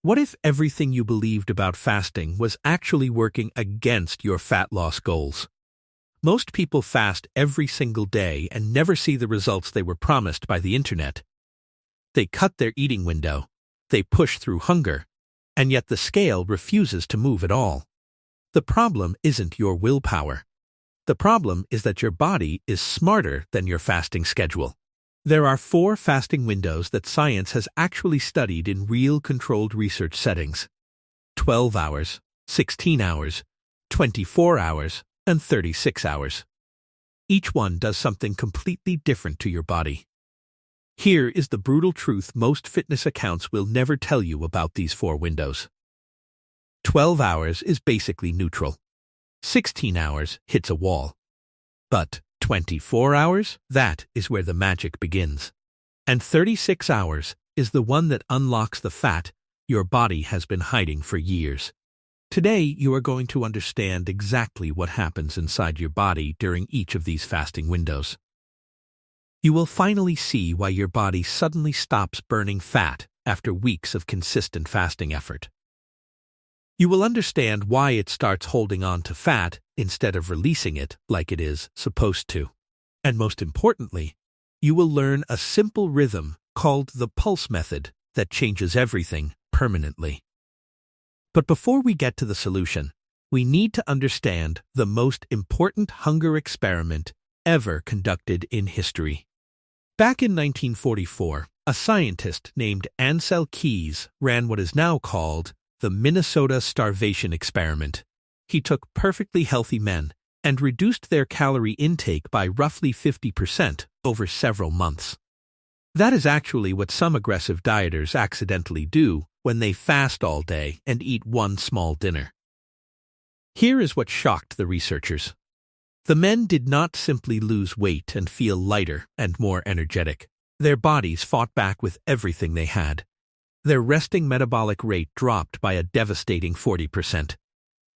What if everything you believed about fasting was actually working against your fat loss goals? Most people fast every single day and never see the results they were promised by the internet. They cut their eating window, they push through hunger, and yet the scale refuses to move at all. The problem isn't your willpower. The problem is that your body is smarter than your fasting schedule. There are 4 fasting windows that science has actually studied in real controlled research settings: 12 hours, 16 hours, 24 hours, and 36 hours. Each one does something completely different to your body. Here is the brutal truth most fitness accounts will never tell you about these 4 windows. 12 hours is basically neutral. 16 hours hits a wall. But 24 hours? That is where the magic begins. And 36 hours is the one that unlocks the fat your body has been hiding for years. Today, you are going to understand exactly what happens inside your body during each of these fasting windows. You will finally see why your body suddenly stops burning fat after weeks of consistent fasting effort. You will understand why it starts holding on to fat instead of releasing it like it is supposed to. And most importantly, you will learn a simple rhythm called the pulse method that changes everything permanently. But before we get to the solution, we need to understand the most important hunger experiment ever conducted in history. Back in 1944, a scientist named Ansel Keys ran what is now called the Minnesota Starvation Experiment. He took perfectly healthy men and reduced their calorie intake by roughly 50% over several months. That is actually what some aggressive dieters accidentally do when they fast all day and eat one small dinner. Here is what shocked the researchers. The men did not simply lose weight and feel lighter and more energetic. Their bodies fought back with everything they had. Their resting metabolic rate dropped by a devastating 40%.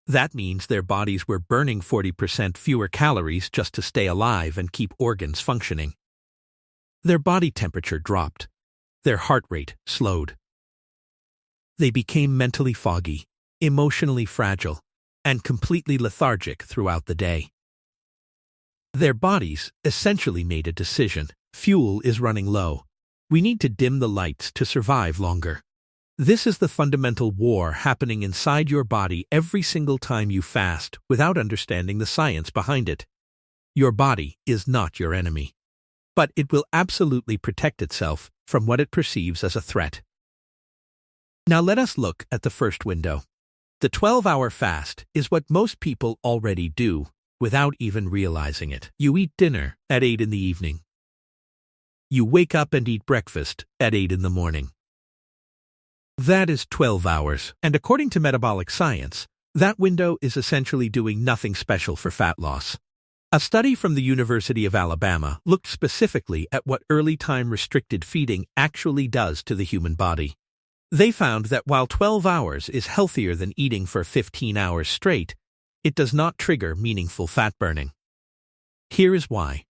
That means their bodies were burning 40% fewer calories just to stay alive and keep organs functioning. Their body temperature dropped. Their heart rate slowed. They became mentally foggy, emotionally fragile, and completely lethargic throughout the day. Their bodies essentially made a decision. Fuel is running low. We need to dim the lights to survive longer. This is the fundamental war happening inside your body every single time you fast without understanding the science behind it. Your body is not your enemy, but it will absolutely protect itself from what it perceives as a threat. Now let us look at the first window. The 12-hour fast is what most people already do without even realizing it. You eat dinner at 8 in the evening. You wake up and eat breakfast at 8 in the morning. That is 12 hours, and according to metabolic science, that window is essentially doing nothing special for fat loss. A study from the University of Alabama looked specifically at what early time restricted feeding actually does to the human body. They found that while 12 hours is healthier than eating for 15 hours straight, it does not trigger meaningful fat burning. Here is why.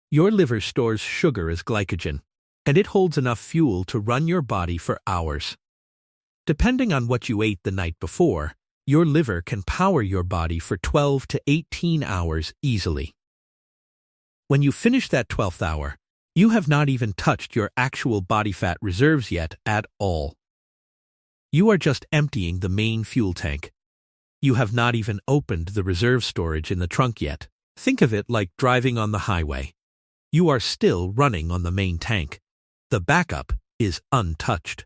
Your liver stores sugar as glycogen, and it holds enough fuel to run your body for hours. Depending on what you ate the night before, your liver can power your body for 12 to 18 hours easily. When you finish that 12th hour, you have not even touched your actual body fat reserves yet at all. You are just emptying the main fuel tank. You have not even opened the reserve storage in the trunk yet. Think of it like driving on the highway. You are still running on the main tank. The backup is untouched.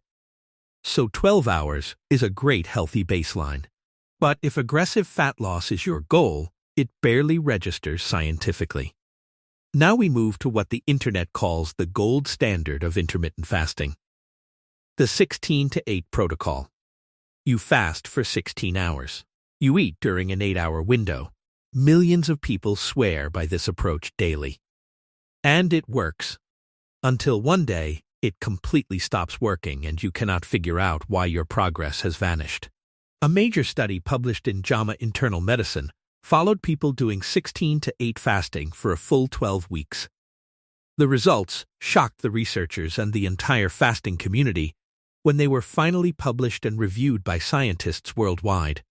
So 12 hours is a great healthy baseline. But if aggressive fat loss is your goal, it barely registers scientifically. Now we move to what the internet calls the gold standard of intermittent fasting. The 16-to-8 protocol. You fast for 16 hours. You eat during an 8-hour window. Millions of people swear by this approach daily. And it works. Until one day, it completely stops working and you cannot figure out why your progress has vanished. A major study published in JAMA Internal Medicine followed people doing 16-to-8 fasting for a full 12 weeks. The results shocked the researchers and the entire fasting community when they were finally published and reviewed by scientists worldwide.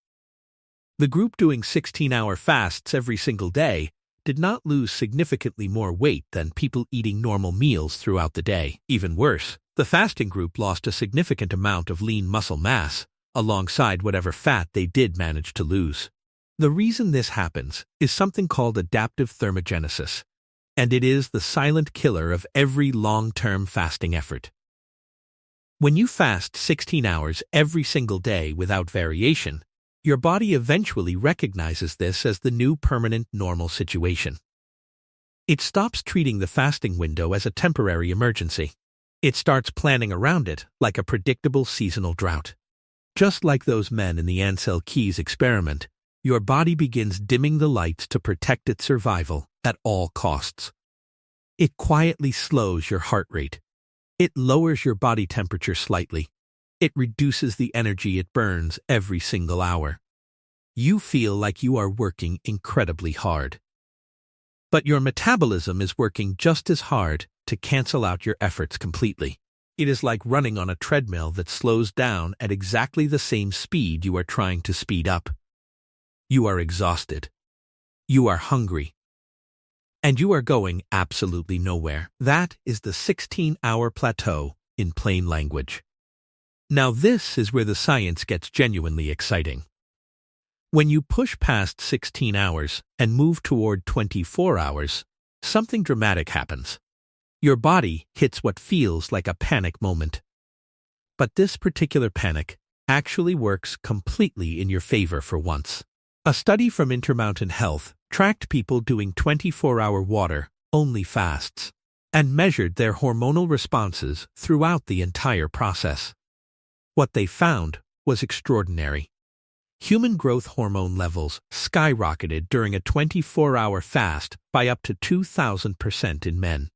The group doing 16-hour fasts every single day did not lose significantly more weight than people eating normal meals throughout the day. Even worse, the fasting group lost a significant amount of lean muscle mass, alongside whatever fat they did manage to lose. The reason this happens is something called adaptive thermogenesis, and it is the silent killer of every long-term fasting effort. When you fast 16 hours every single day without variation, your body eventually recognizes this as the new permanent normal situation. It stops treating the fasting window as a temporary emergency. It starts planning around it like a predictable seasonal drought. Just like those men in the Ansel Keys experiment, your body begins dimming the lights to protect its survival at all costs. It quietly slows your heart rate. It lowers your body temperature slightly. It reduces the energy it burns every single hour. You feel like you are working incredibly hard. But your metabolism is working just as hard to cancel out your efforts completely. It is like running on a treadmill that slows down at exactly the same speed you are trying to speed up. You are exhausted. You are hungry. And you are going absolutely nowhere. That is the 16-hour plateau in plain language. Now this is where the science gets genuinely exciting. When you push past 16 hours and move toward 24 hours, something dramatic happens. Your body hits what feels like a panic moment. But this particular panic actually works completely in your favor for once. A study from Intermittent Health tracked people doing 24-hour water-only fasts and measured their hormonal responses throughout the entire process. What they found was extraordinary. Human growth hormone levels skyrocketed during a 24-hour fast by up to 2,000% in men.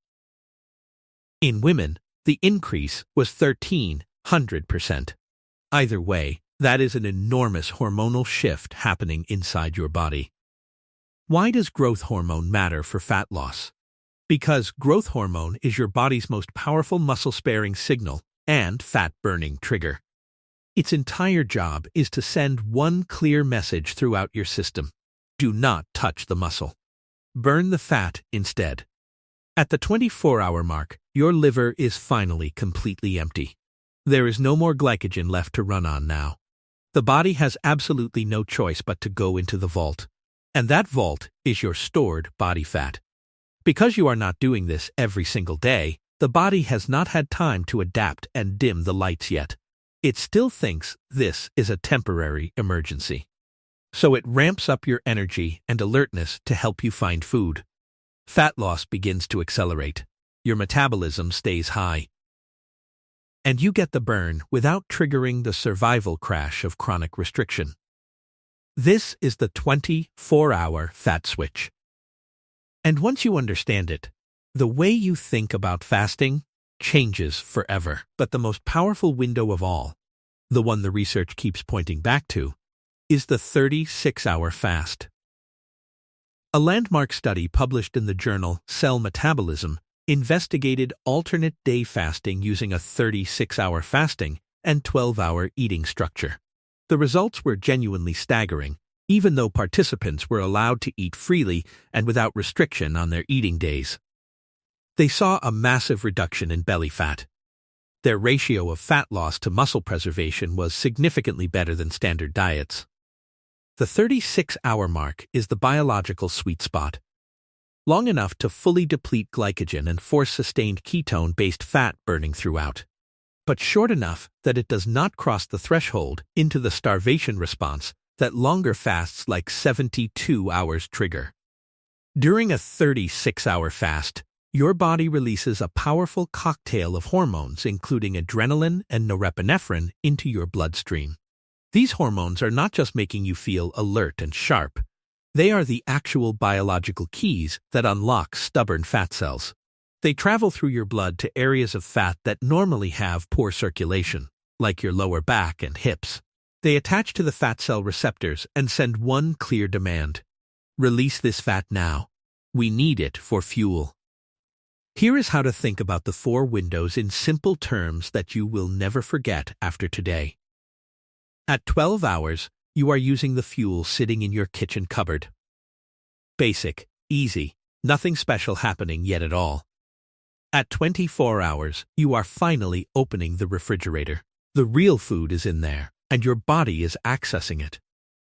In women, the increase was 1,300%. Either way, that is an enormous hormonal shift happening inside your body. Why does growth hormone matter for fat loss? Because growth hormone is your body's most powerful muscle-sparing signal and fat-burning trigger. Its entire job is to send one clear message throughout your system. Do not touch the muscle. Burn the fat instead. At the 24-hour mark, your liver is finally completely empty. There is no more glycogen left to run on now. The body has absolutely no choice but to go into the vault. And that vault is your stored body fat. Because you are not doing this every single day, the body has not had time to adapt and dim the lights yet. It still thinks this is a temporary emergency. So it ramps up your energy and alertness to help you find food. Fat loss begins to accelerate. Your metabolism stays high. And you get the burn without triggering the survival crash of chronic restriction. This is the 24-hour fat switch. And once you understand it, the way you think about fasting changes forever. But the most powerful window of all, the one the research keeps pointing back to, is the 36-hour fast. A landmark study published in the journal Cell Metabolism investigated alternate day fasting using a 36-hour fasting and 12-hour eating structure. The results were genuinely staggering, even though participants were allowed to eat freely and without restriction on their eating days. They saw a massive reduction in belly fat. Their ratio of fat loss to muscle preservation was significantly better than standard diets. The 36-hour mark is the biological sweet spot. Long enough to fully deplete glycogen and force sustained ketone-based fat burning throughout, but short enough that it does not cross the threshold into the starvation response that longer fasts like 72 hours trigger. During a 36-hour fast, your body releases a powerful cocktail of hormones including adrenaline and norepinephrine into your bloodstream. These hormones are not just making you feel alert and sharp. They are the actual biological keys that unlock stubborn fat cells. They travel through your blood to areas of fat that normally have poor circulation, like your lower back and hips. They attach to the fat cell receptors and send one clear demand: release this fat now. We need it for fuel. Here is how to think about the 4 windows in simple terms that you will never forget after today. At 12 hours, you are using the fuel sitting in your kitchen cupboard. Basic, easy, nothing special happening yet at all. At 24 hours, you are finally opening the refrigerator. The real food is in there, and your body is accessing it.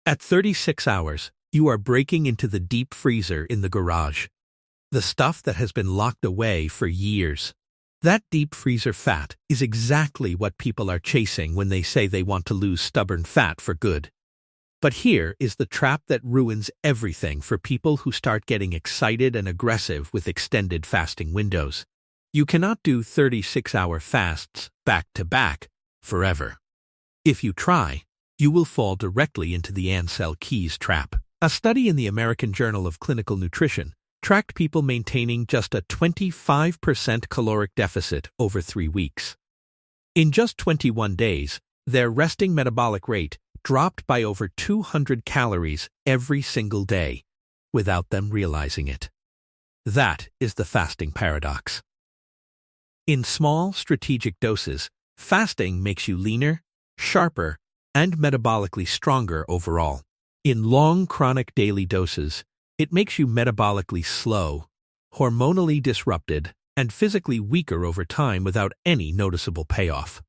At 36 hours, you are breaking into the deep freezer in the garage. The stuff that has been locked away for years. That deep freezer fat is exactly what people are chasing when they say they want to lose stubborn fat for good. But here is the trap that ruins everything for people who start getting excited and aggressive with extended fasting windows. You cannot do 36-hour fasts back to back forever. If you try, you will fall directly into the Ansel Keys trap. A study in the American Journal of Clinical Nutrition tracked people maintaining just a 25% caloric deficit over 3 weeks. In just 21 days, their resting metabolic rate dropped by over 200 calories every single day, without them realizing it. That is the fasting paradox. In small, strategic doses, fasting makes you leaner, sharper, and metabolically stronger overall. In long, chronic daily doses, it makes you metabolically slow, hormonally disrupted, and physically weaker over time without any noticeable payoff.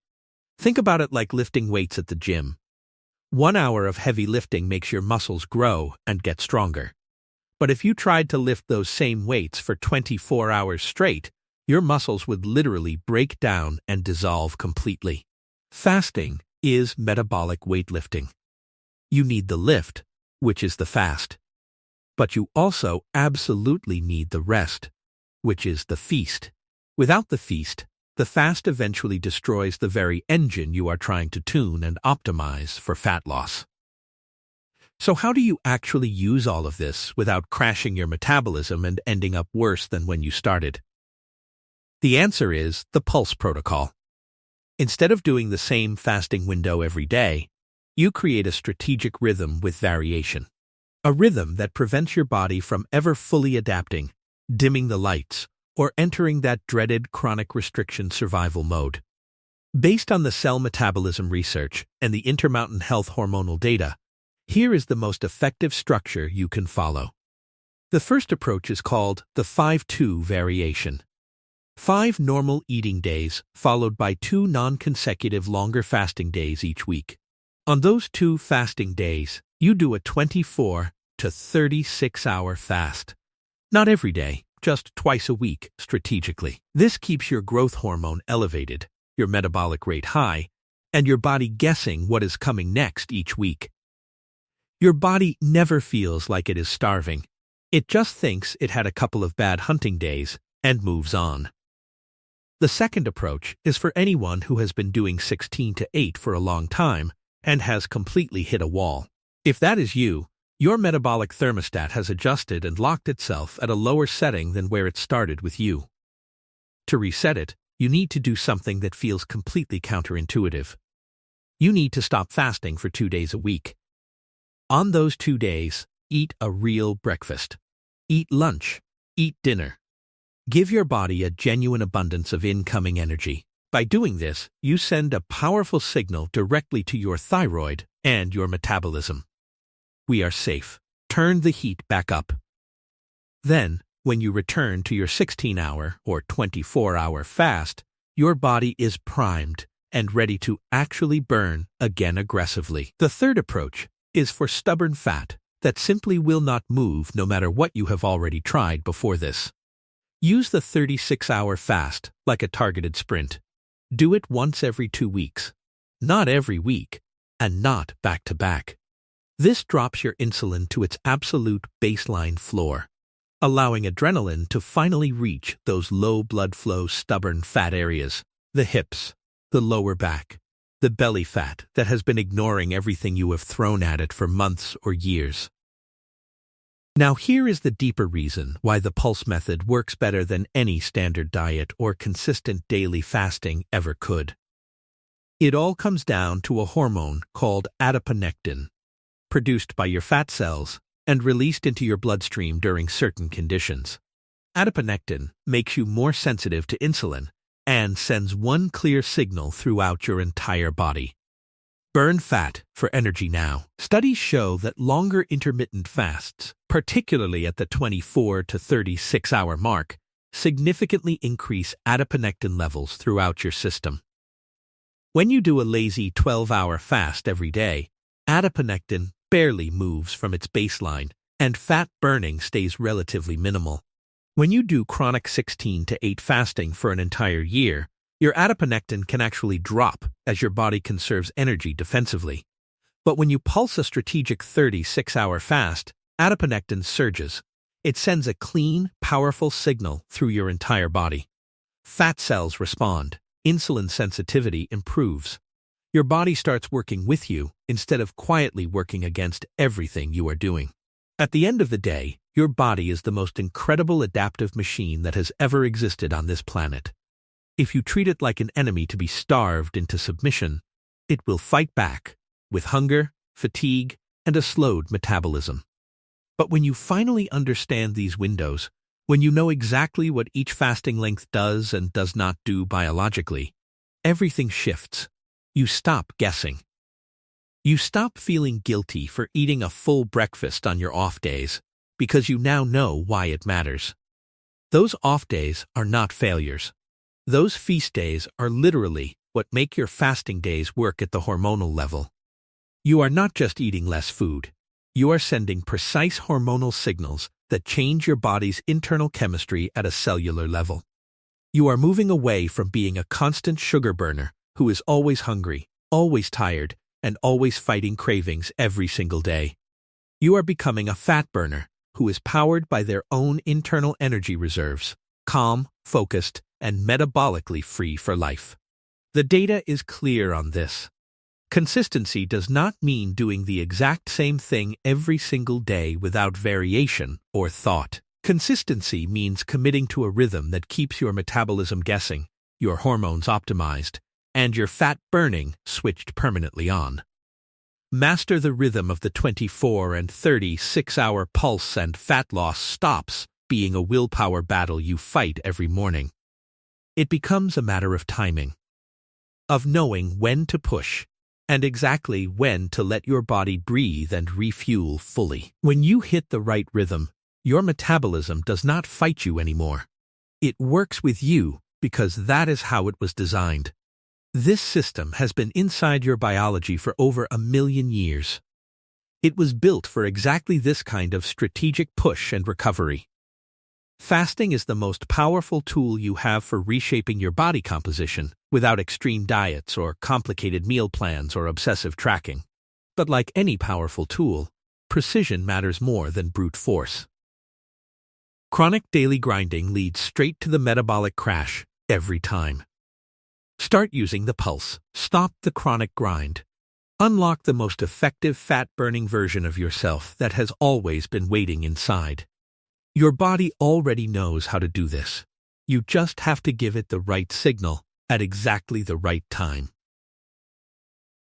Think about it like lifting weights at the gym. 1 hour of heavy lifting makes your muscles grow and get stronger. But if you tried to lift those same weights for 24 hours straight, your muscles would literally break down and dissolve completely. Fasting is metabolic weightlifting. You need the lift, which is the fast. But you also absolutely need the rest, which is the feast. Without the feast, the fast eventually destroys the very engine you are trying to tune and optimize for fat loss. So how do you actually use all of this without crashing your metabolism and ending up worse than when you started? The answer is the Pulse Protocol. Instead of doing the same fasting window every day, you create a strategic rhythm with variation. A rhythm that prevents your body from ever fully adapting, dimming the lights, or entering that dreaded chronic restriction survival mode. Based on the cell metabolism research and the Intermittent health hormonal data, here is the most effective structure you can follow. The first approach is called the 5-2 variation. 5 normal eating days followed by 2 non-consecutive longer fasting days each week. On those 2 fasting days, you do a 24 to 36-hour fast. Not every day, just twice a week, strategically. This keeps your growth hormone elevated, your metabolic rate high, and your body guessing what is coming next each week. Your body never feels like it is starving. It just thinks it had a couple of bad hunting days and moves on. The second approach is for anyone who has been doing 16 to 8 for a long time and has completely hit a wall. If that is you, your metabolic thermostat has adjusted and locked itself at a lower setting than where it started with you. To reset it, you need to do something that feels completely counterintuitive. You need to stop fasting for 2 days a week. On those 2 days, eat a real breakfast. Eat lunch. Eat dinner. Give your body a genuine abundance of incoming energy. By doing this, you send a powerful signal directly to your thyroid and your metabolism. We are safe. Turn the heat back up. Then, when you return to your 16-hour or 24-hour fast, your body is primed and ready to actually burn again aggressively. The third approach is for stubborn fat that simply will not move no matter what you have already tried before this. Use the 36-hour fast like a targeted sprint. Do it once every 2 weeks, not every week, and not back to back. This drops your insulin to its absolute baseline floor, allowing adrenaline to finally reach those low blood flow stubborn fat areas, the hips, the lower back, the belly fat that has been ignoring everything you have thrown at it for months or years. Now here is the deeper reason why the Pulse method works better than any standard diet or consistent daily fasting ever could. It all comes down to a hormone called adiponectin, produced by your fat cells and released into your bloodstream during certain conditions. Adiponectin makes you more sensitive to insulin and sends one clear signal throughout your entire body. Burn fat for energy now. Studies show that longer intermittent fasts, particularly at the 24 to 36-hour mark, significantly increase adiponectin levels throughout your system. When you do a lazy 12-hour fast every day, adiponectin barely moves from its baseline, and fat burning stays relatively minimal. When you do chronic 16 to 8 fasting for an entire year, your adiponectin can actually drop as your body conserves energy defensively. But when you pulse a strategic 36-hour fast, adiponectin surges. It sends a clean, powerful signal through your entire body. Fat cells respond. Insulin sensitivity improves. Your body starts working with you instead of quietly working against everything you are doing. At the end of the day, your body is the most incredible adaptive machine that has ever existed on this planet. If you treat it like an enemy to be starved into submission, it will fight back with hunger, fatigue, and a slowed metabolism. But when you finally understand these windows, when you know exactly what each fasting length does and does not do biologically, everything shifts. You stop guessing. You stop feeling guilty for eating a full breakfast on your off days because you now know why it matters. Those off days are not failures. Those feast days are literally what make your fasting days work at the hormonal level. You are not just eating less food. You are sending precise hormonal signals that change your body's internal chemistry at a cellular level. You are moving away from being a constant sugar burner who is always hungry, always tired, and always fighting cravings every single day. You are becoming a fat burner who is powered by their own internal energy reserves, calm, focused, and metabolically free for life. The data is clear on this. Consistency does not mean doing the exact same thing every single day without variation or thought. Consistency means committing to a rhythm that keeps your metabolism guessing, your hormones optimized, and your fat burning switched permanently on. Master the rhythm of the 24 and 36-hour pulse, and fat loss stops being a willpower battle you fight every morning. It becomes a matter of timing, of knowing when to push, and exactly when to let your body breathe and refuel fully. When you hit the right rhythm, your metabolism does not fight you anymore. It works with you because that is how it was designed. This system has been inside your biology for over 1 million years. It was built for exactly this kind of strategic push and recovery. Fasting is the most powerful tool you have for reshaping your body composition without extreme diets or complicated meal plans or obsessive tracking. But like any powerful tool, precision matters more than brute force. Chronic daily grinding leads straight to the metabolic crash every time. Start using the pulse. Stop the chronic grind. Unlock the most effective fat-burning version of yourself that has always been waiting inside. Your body already knows how to do this. You just have to give it the right signal at exactly the right time.